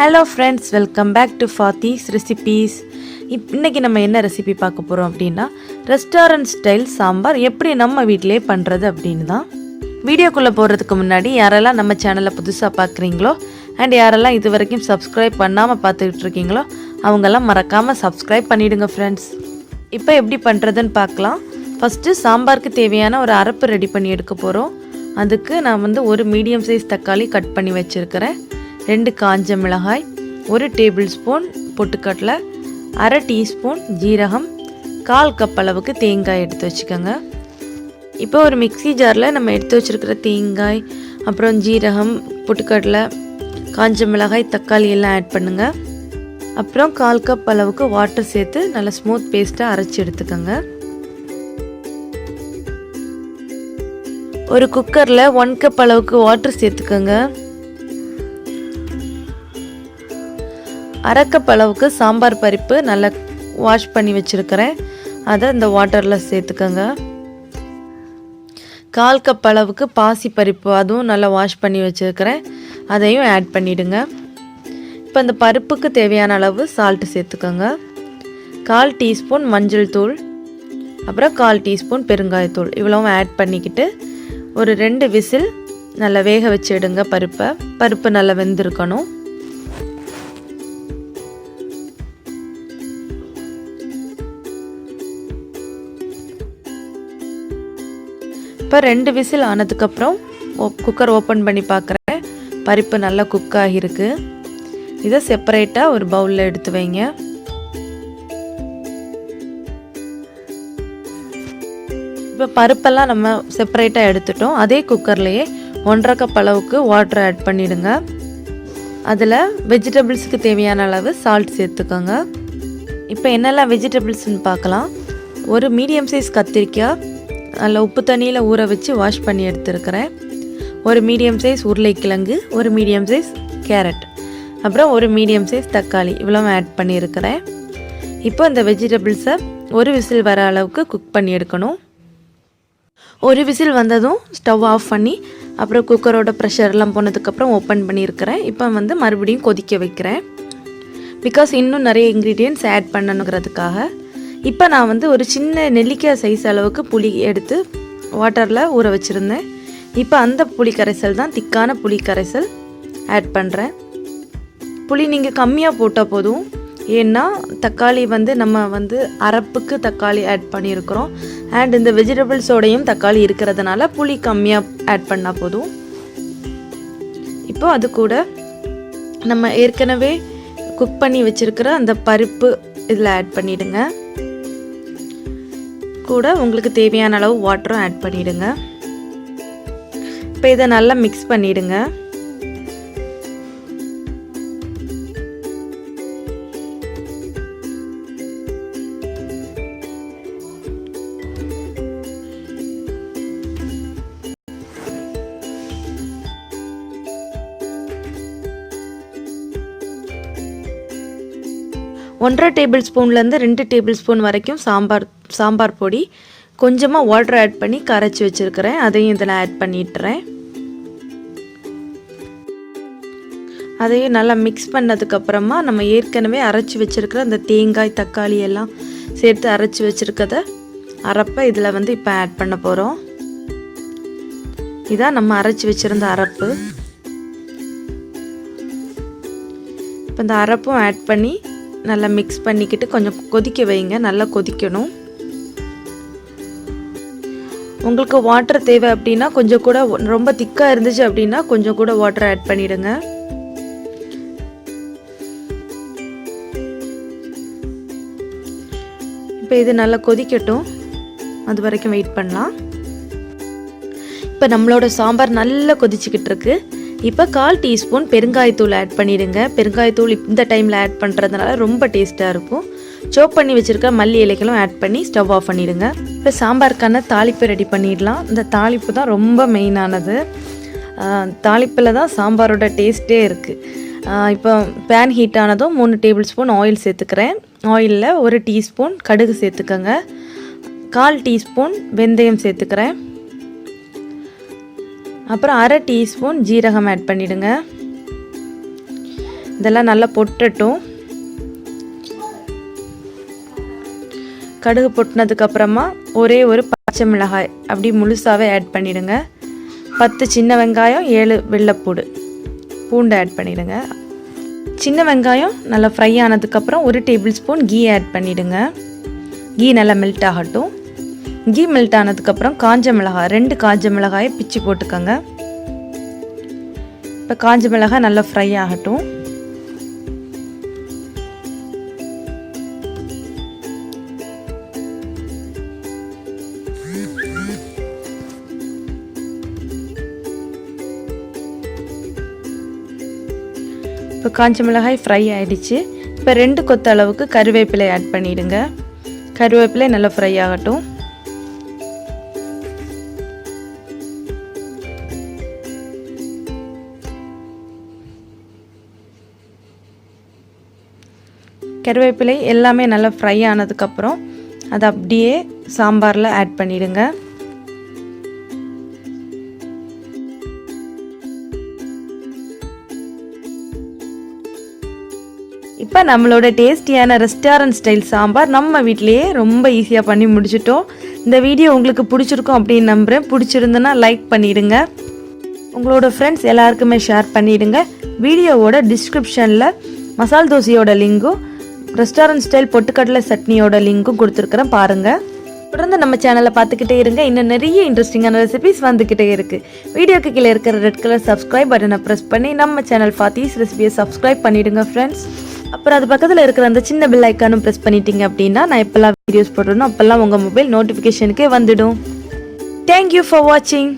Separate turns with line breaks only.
Hello friends, welcome back to Fathi's Recipes. இன்னைக்கு நம்ம என்ன ரெசிபி பார்க்க போறோம் அப்படினா ரெஸ்டாரன்ட் ஸ்டைல் சாம்பார் எப்படி நம்ம வீட்லயே பண்றது அப்படினு தான். வீடியோக்குள்ள போறதுக்கு முன்னாடி யாரெல்லாம் நம்ம சேனலை புதுசா பார்க்கறீங்களோ and யாரெல்லாம் இதுவரைக்கும் subscribe பண்ணாம பார்த்துட்டு இருக்கீங்களோ அவங்கெல்லாம் மறக்காம subscribe பண்ணிடுங்க friends. இப்போ எப்படி பண்றதுன்னு பார்க்கலாம். ஃபர்ஸ்ட் சாம்பாருக்கு தேவையான ஒரு அரைப்பு ரெடி பண்ணி எடுக்க போறோம். அதுக்கு நான் வந்து ஒரு மீடியம் சைஸ் தக்காளி கட் பண்ணி வச்சிருக்கேன். 2 காஞ்ச மிளகாய், 1 டேபிள் ஸ்பூன் பொட்டுக்கடலை, 1/2 டீஸ்பூன் ஜீரகம், 1/4 கப் அளவுக்கு தேங்காய் எடுத்து வச்சுக்கோங்க. இப்போ ஒரு மிக்ஸி ஜாரில் நம்ம எடுத்து வச்சுருக்கிற தேங்காய், அப்புறம் ஜீரகம், பொட்டுக்கடலை, காஞ்ச மிளகாய், தக்காளி எல்லாம் ஆட் பண்ணுங்கள். அப்புறம் 1/4 கப் அளவுக்கு வாட்டர் சேர்த்து நல்லா ஸ்மூத் பேஸ்ட்டாக அரைச்சி எடுத்துக்கோங்க. ஒரு குக்கரில் 1 கப் அளவுக்கு வாட்டர் சேர்த்துக்கோங்க. 1/2 கப் அளவுக்கு சாம்பார் பருப்பு நல்லா வாஷ் பண்ணி வச்சுருக்கிறேன். அதை இந்த வாட்டரில் சேர்த்துக்கோங்க. 1/4 கப் அளவுக்கு பாசி பருப்பு அதுவும் நல்லா வாஷ் பண்ணி வச்சுருக்கிறேன். அதையும் ஆட் பண்ணிவிடுங்க. இப்போ இந்த பருப்புக்கு தேவையான அளவு சால்ட்டு சேர்த்துக்கோங்க. 1/4 டீஸ்பூன் மஞ்சள் தூள், அப்புறம் 1/4 டீஸ்பூன் பெருங்காயத்தூள் இவ்வளவும் ஆட் பண்ணிக்கிட்டு ஒரு 2 விசில் நல்லா வேக வச்சு எடுங்க. பருப்பு நல்லா வெந்திருக்கணும். இப்போ 2 விசில் ஆனதுக்கப்புறம் குக்கர் ஓப்பன் பண்ணி பார்க்குறேன். பருப்பு நல்லா குக் ஆகியிருக்கு. இதை செப்பரேட்டாக ஒரு பவுலில் எடுத்து வைங்க. இப்போ பருப்பெல்லாம் நம்ம செப்பரேட்டாக எடுத்துட்டோம். அதே குக்கர்லேயே 1/2 கப் அளவுக்கு வாட்டர் ஆட் பண்ணிவிடுங்க. அதில் வெஜிடபிள்ஸுக்கு தேவையான அளவு சால்ட் சேர்த்துக்கோங்க. இப்போ என்னெல்லாம் வெஜிடபிள்ஸ்ன்னு பார்க்கலாம். ஒரு மீடியம் சைஸ் கத்திரிக்காய் நல்லா உப்பு தண்ணியில் ஊற வச்சு வாஷ் பண்ணி எடுத்துருக்கிறேன். ஒரு மீடியம் சைஸ் உருளைக்கிழங்கு, ஒரு மீடியம் சைஸ் கேரட், அப்புறம் ஒரு மீடியம் சைஸ் தக்காளி இவ்வளோ ஆட் பண்ணியிருக்கிறேன். இப்போ இந்த வெஜிடபிள்ஸை ஒரு விசில் வர அளவுக்கு குக் பண்ணி எடுக்கணும். ஒரு விசில் வந்ததும் ஸ்டவ் ஆஃப் பண்ணி அப்புறம் குக்கரோட ப்ரெஷர்லாம் போனதுக்கப்புறம் ஓப்பன் பண்ணியிருக்கிறேன். இப்போ வந்து மறுபடியும் கொதிக்க வைக்கிறேன். பிகாஸ் இன்னும் நிறைய இன்க்ரீடியன்ட்ஸ் ஆட் பண்ணணுங்கிறதுக்காக. இப்போ நான் வந்து ஒரு சின்ன நெல்லிக்காய் சைஸ் அளவுக்கு புளி எடுத்து வாட்டரில் ஊற வச்சுருந்தேன். இப்போ அந்த புளி கரைசல் தான் திக்கான புளி கரைசல் ஆட் பண்ணுறேன். புளி நீங்கள் கம்மியாக போட்டால் போதும். ஏன்னா தக்காளி வந்து நம்ம வந்து அரைப்புக்கு தக்காளி ஆட் பண்ணியிருக்கிறோம். அண்ட் இந்த வெஜிடபிள்ஸோடையும் தக்காளி இருக்கிறதுனால புளி கம்மியாக ஆட் பண்ணால் போதும். இப்போ அது கூட நம்ம ஏற்கனவே குக் பண்ணி வச்சுருக்கிற அந்த பருப்பு இதில் ஆட் பண்ணிவிடுங்க. கூட உங்களுக்கு தேவையான அளவு வாட்டரும் ஆட் பண்ணிவிடுங்க. இப்போ இதை நல்லா மிக்ஸ் பண்ணிவிடுங்க. ஒன்றரை டேபிள் ஸ்பூன்லேருந்து 2 டேபிள் ஸ்பூன் வரைக்கும் சாம்பார் பொடி கொஞ்சமாக வாட்டர் ஆட் பண்ணி கரைச்சி வச்சுருக்கிறேன். அதையும் இதில் ஆட் பண்ணிட்டுறேன். அதையும் நல்லா மிக்ஸ் பண்ணதுக்கப்புறமா நம்ம ஏற்கனவே அரைச்சி வச்சுருக்கிற அந்த தேங்காய் தக்காளி எல்லாம் சேர்த்து அரைச்சி வச்சுருக்கத அரைப்பை இதில் வந்து இப்போ ஆட் பண்ண போகிறோம். இதான் நம்ம அரைச்சி வச்சுருந்த அரைப்பு. இப்போ இந்த அரைப்பும் ஆட் பண்ணி நல்லா மிக்ஸ் பண்ணிக்கிட்டு கொஞ்சம் கொதிக்க வைங்க. நல்லா கொதிக்கணும். உங்களுக்கு வாட்டர் தேவை அப்படின்னா கொஞ்சம் கூட, ரொம்ப திக்காக இருந்துச்சு அப்படின்னா கொஞ்சம் கூட வாட்டர் ஆட் பண்ணிவிடுங்க. இப்போ இது நல்லா கொதிக்கட்டும். அது வரைக்கும் வெயிட் பண்ணலாம். இப்போ நம்மளோட சாம்பார் நல்லா கொதிச்சுக்கிட்டு இருக்கு. இப்போ 1/4 டீஸ்பூன் பெருங்காயத்தூள் ஆட் பண்ணிவிடுங்க. பெருங்காயத்தூள் இந்த டைமில் ஆட் பண்ணுறதுனால ரொம்ப டேஸ்ட்டாக இருக்கும். சோப் பண்ணி வச்சுருக்க மல்லி இலைகளும் ஆட் பண்ணி ஸ்டவ் ஆஃப் பண்ணிவிடுங்க. இப்போ சாம்பாருக்கான தாளிப்பு ரெடி பண்ணிடலாம். இந்த தாளிப்பு தான் ரொம்ப மெயினானது. தாளிப்பில் தான் சாம்பாரோட டேஸ்ட்டே இருக்குது. இப்போ பேன் ஹீட் ஆனதும் 3 டேபிள் ஸ்பூன் ஆயில் சேர்த்துக்கிறேன். ஆயிலில் 1 டீஸ்பூன் கடுகு சேர்த்துக்கோங்க. 1/4 டீஸ்பூன் வெந்தயம் சேர்த்துக்கிறேன். அப்புறம் 1/2 டீஸ்பூன் ஜீரகம் ஆட் பண்ணிவிடுங்க. இதெல்லாம் நல்லா பொட்டட்டும். கடுகு பொட்டினதுக்கப்புறமா ஒரே ஒரு பச்சை மிளகாய் அப்படி முழுசாகவே ஆட் பண்ணிவிடுங்க. 10 சின்ன வெங்காயம், 7 வெள்ளைப்பூடு பூண்டு ஆட் பண்ணிவிடுங்க. சின்ன வெங்காயம் நல்லா ஃப்ரை ஆனதுக்கப்புறம் 1 டேபிள் ஸ்பூன் கீ ஆட் பண்ணிவிடுங்க. கீ நல்லா மெல்ட் ஆகட்டும். கீ மெல்ட் ஆனதுக்கப்புறம் காஞ்ச மிளகாய் 2 காஞ்ச மிளகாயை பிச்சு போட்டுக்கோங்க. இப்போ காஞ்ச மிளகாய் நல்லா ஃப்ரை ஆகட்டும். இப்போ காஞ்ச மிளகாய் ஃப்ரை ஆகிடுச்சு. இப்போ 2 கொத்து அளவுக்கு கருவேப்பிலை ஆட் பண்ணிவிடுங்க. கருவேப்பிலை நல்லா ஃப்ரை ஆகட்டும். கருவேப்பிலை எல்லாமே நல்லா ஃப்ரை ஆனதுக்கப்புறம் அதை அப்படியே சாம்பாரில் ஆட் பண்ணிவிடுங்க. இப்போ நம்மளோட டேஸ்டியான ரெஸ்டாரண்ட் ஸ்டைல் சாம்பார் நம்ம வீட்டிலேயே ரொம்ப ஈஸியாக பண்ணி முடிச்சிட்டோம். இந்த வீடியோ உங்களுக்கு பிடிச்சிருக்கும் அப்படின்னு நம்புகிறேன். பிடிச்சிருந்துன்னா லைக் பண்ணிவிடுங்க. உங்களோட ஃப்ரெண்ட்ஸ் எல்லாருக்குமே ஷேர் பண்ணிவிடுங்க. வீடியோவோட டிஸ்கிரிப்ஷனில் மசால் தோசையோட லிங்கும் ரெஸ்டாரண்ட் ஸ்டைல் பொட்டுக்கடலை சட்னியோட லிங்க்கும் கொடுத்துருக்குறேன், பாருங்கள். தொடர்ந்து நம்ம சேனலை பார்த்துக்கிட்டே இருங்க. இன்னும் நிறைய இன்ட்ரெஸ்டிங்கான ரெசிபிஸ் வந்துக்கிட்டே இருக்குது. வீடியோக்கு கீழே இருக்கிற ரெட் கலர் சப்ஸ்கிரைப் பட்டனை ப்ரெஸ் பண்ணி நம்ம சேனல் ஃபாத்திஸ் ரெசிபியை சப்ஸ்கிரைப் பண்ணிவிடுங்க ஃப்ரெண்ட்ஸ். அப்புறம் அது பக்கத்தில் இருக்கிற அந்த சின்ன பெல் ஐக்கானும் ப்ரெஸ் பண்ணிட்டீங்க அப்படின்னா நான் எப்போல்லாம் வீடியோஸ் போடுறேனோ அப்போல்லாம் உங்கள் மொபைல் நோட்டிஃபிகேஷனுக்கே வந்துடும். தேங்க்யூ ஃபார் வாட்சிங்.